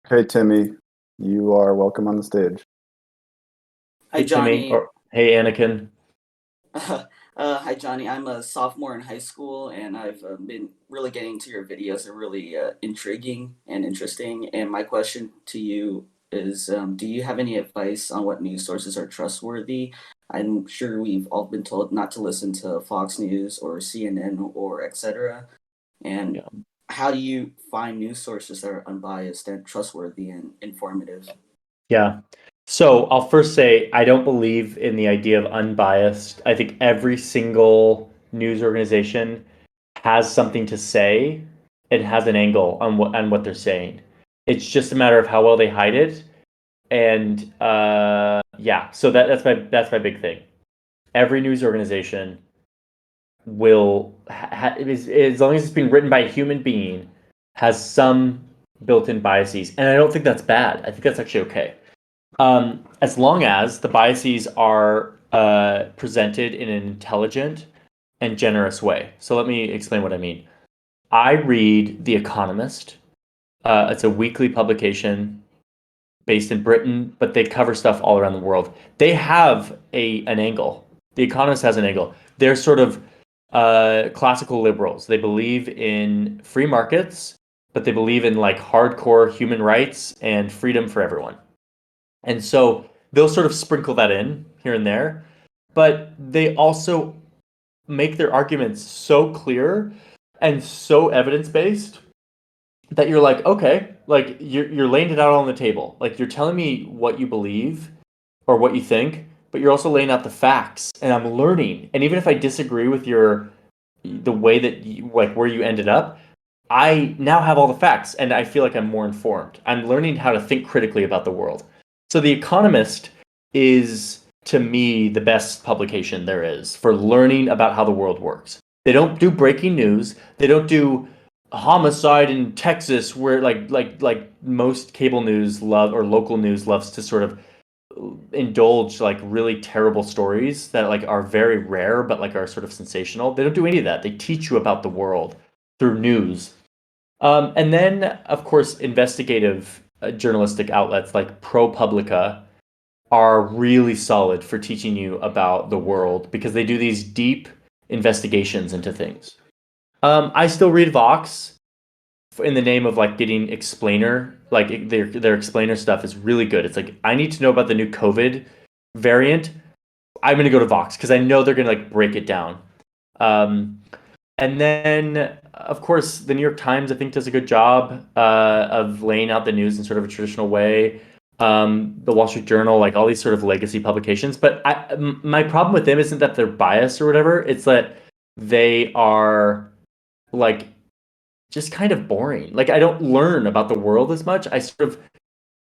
Hey Timmy, you are welcome on the stage. Hi, Hey Timmy, Johnny. or hey Anakin. Hi, Johnny. I'm a sophomore in high school, and I've been really getting to your videos. They're really intriguing and interesting. And my question to you is, do you have any advice on what news sources are trustworthy? I'm sure we've all been told not to listen to Fox News or CNN or etc. And Yeah. how do you find news sources that are unbiased and trustworthy and informative? Yeah. So I'll first say I don't believe in the idea of unbiased. I think every single news organization has something to say and has an angle on what they're saying. It's just a matter of how well they hide it. And yeah, so that's my big thing. Every news organization will as long as it's being written by a human being has some built-in biases, and I don't think that's bad. I think that's actually okay. As long as the biases are presented in an intelligent and generous way. So let me explain what I mean. I read The Economist. It's a weekly publication based in Britain, but they cover stuff all around the world. They have an angle. The Economist has an angle. They're sort of classical liberals. They believe in free markets, but they believe in like hardcore human rights and freedom for everyone. And so they'll sort of sprinkle that in here and there, but they also make their arguments so clear and so evidence based that you're like, okay, like you're laying it out on the table. Like you're telling me what you believe or what you think, but you're also laying out the facts, and I'm learning. And even if I disagree with the way that you, like where you ended up, I now have all the facts and I feel like I'm more informed. I'm learning how to think critically about the world. So The Economist is to me the best publication there is for learning about how the world works. They don't do breaking news. They don't do homicide in Texas where like most cable news love or local news loves to sort of indulge like really terrible stories that like are very rare but like are sort of sensational. They don't do any of that. They teach you about the world through news. And then, of course, investigative journalistic outlets like ProPublica are really solid for teaching you about the world because they do these deep investigations into things. I still read Vox in the name of like getting explainer, like their explainer stuff is really good. It's like I need to know about the new COVID variant. I'm gonna go to Vox because I know they're gonna like break it down. Um, and then, of course, the New York Times, I think, does a good job of laying out the news in sort of a traditional way. The Wall Street Journal, like all these sort of legacy publications. But my problem with them isn't that they're biased or whatever. It's that they are like just kind of boring. Like I don't learn about the world as much. I sort of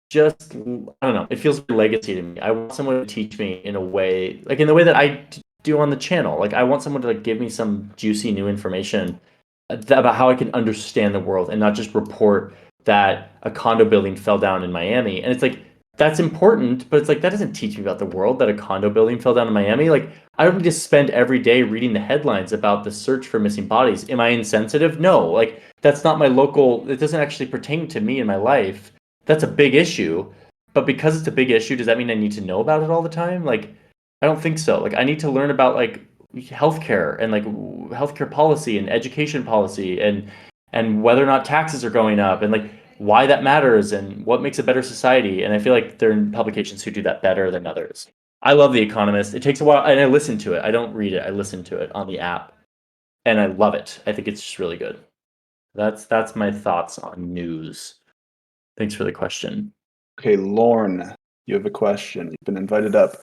just I don't know. It feels like a legacy to me. I want someone to teach me in a way, like in the way that I do on the channel. Like I want someone to like give me some juicy new information about how I can understand the world and not just report that a condo building fell down in Miami. And it's like that's important, but it's like that doesn't teach me about the world that a condo building fell down in Miami. Like I don't need to spend every day reading the headlines about the search for missing bodies. Am I insensitive? No. Like that's not my local. It doesn't actually pertain to me in my life. That's a big issue. But because it's a big issue, does that mean I need to know about it all the time? Like I don't think so. Like I need to learn about like healthcare and like healthcare policy and education policy and whether or not taxes are going up and like why that matters and what makes a better society. And I feel like there are publications who do that better than others. I love The Economist. It takes a while and I listen to it. I don't read it. I listen to it on the app and I love it. I think it's just really good. That's my thoughts on news. Thanks for the question. Okay, Lorne, you have a question. You've been invited up.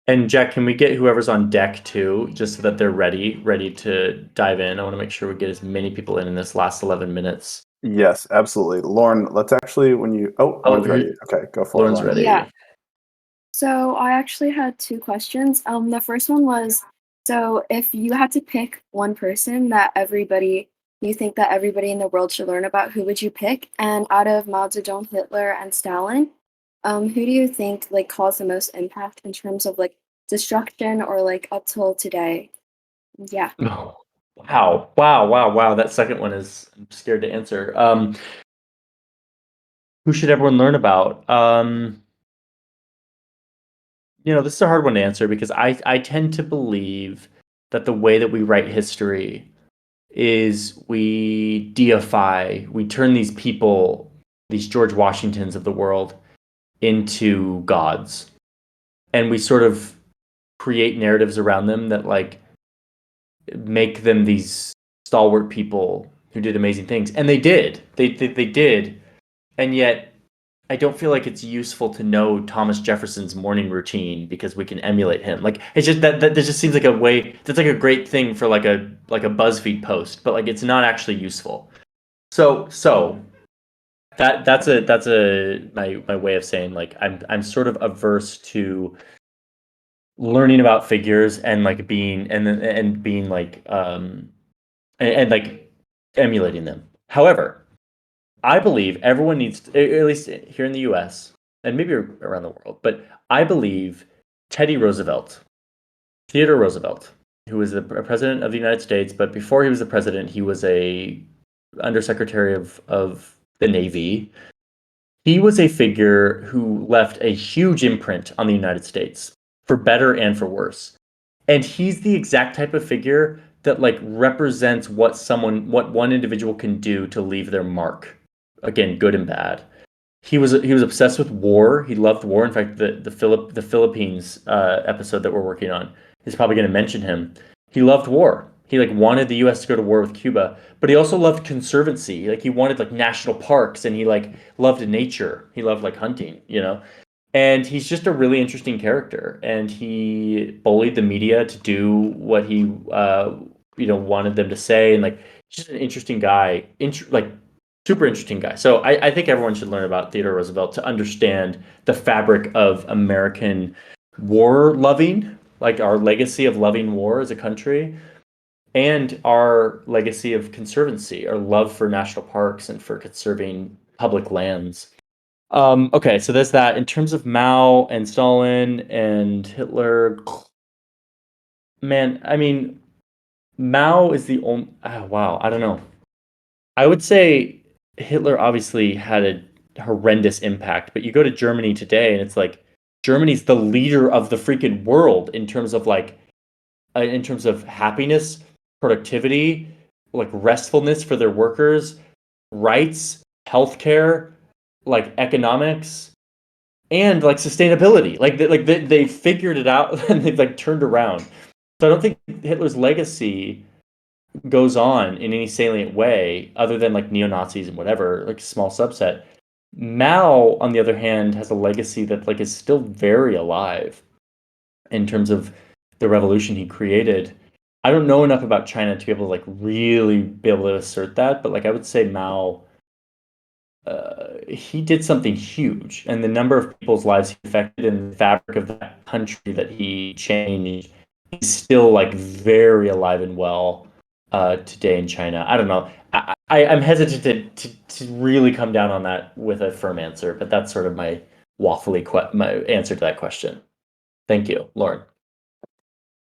And Jack, can we get whoever's on deck too, just so that they're ready to dive in? I want to make sure we get as many people in this last 11 minutes. Yes, absolutely. Lorne, let's actually when you Lauren's here- ready. Okay, go for it, Lauren's Lauren. ready. Yeah. So I actually had two questions. The first one was, so if you had to pick one person that you think that everybody in the world should learn about, who would you pick? And out of Mao Zedong, Hitler, and Stalin, who do you think like caused the most impact in terms of like destruction or like up till today? Yeah. Wow. That second one is, I'm scared to answer. Who should everyone learn about? This is a hard one to answer because I tend to believe that the way that we write history is we deify, we turn these people, these George Washingtons of the world, into gods. And we sort of create narratives around them that like make them these stalwart people who did amazing things. And they did. They did. And yet I don't feel like it's useful to know Thomas Jefferson's morning routine because we can emulate him. Like it's just that just seems like a way that's like a great thing for like a BuzzFeed post, but like it's not actually useful. So that's my way of saying like I'm sort of averse to learning about figures and like being and being like and like emulating them. However, I believe everyone needs to, at least here in the US and maybe around the world, but I believe Theodore Roosevelt, who was the president of the United States, but before he was the president, he was a undersecretary of the Navy. He was a figure who left a huge imprint on the United States, for better and for worse. And he's the exact type of figure that like represents what one individual can do to leave their mark. Again, good and bad. He was obsessed with war. He loved war. In fact, the Philippines episode that we're working on is probably going to mention him. He loved war. He like wanted the U.S. to go to war with Cuba, but he also loved conservancy. Like he wanted like national parks, and he like loved nature. He loved like hunting. And he's just a really interesting character. And he bullied the media to do what he wanted them to say, and like just an interesting guy. Like super interesting guy. So I think everyone should learn about Theodore Roosevelt to understand the fabric of American war loving, like our legacy of loving war as a country, and our legacy of conservancy, our love for national parks and for conserving public lands. Okay, so there's that. In terms of Mao and Stalin and Hitler, man, I mean, Mao is the only. Wow, I don't know. I would say Hitler obviously had a horrendous impact, but you go to Germany today and it's like Germany's the leader of the freaking world in terms of like in terms of happiness, productivity, like restfulness for their workers, rights, healthcare, like economics, and like sustainability. Like they figured it out and they've like turned around. So I don't think Hitler's legacy goes on in any salient way other than like neo-Nazis and whatever, like a small subset. Mao, on the other hand, has a legacy that like is still very alive in terms of the revolution he created. I don't know enough about China to be able to like really be able to assert that, but like I would say Mao, he did something huge, and the number of people's lives he affected and the fabric of that country that he changed is still like very alive and well today in China. I don't know. I'm hesitant to really come down on that with a firm answer, but that's sort of my waffly my answer to that question. Thank you, Lauren.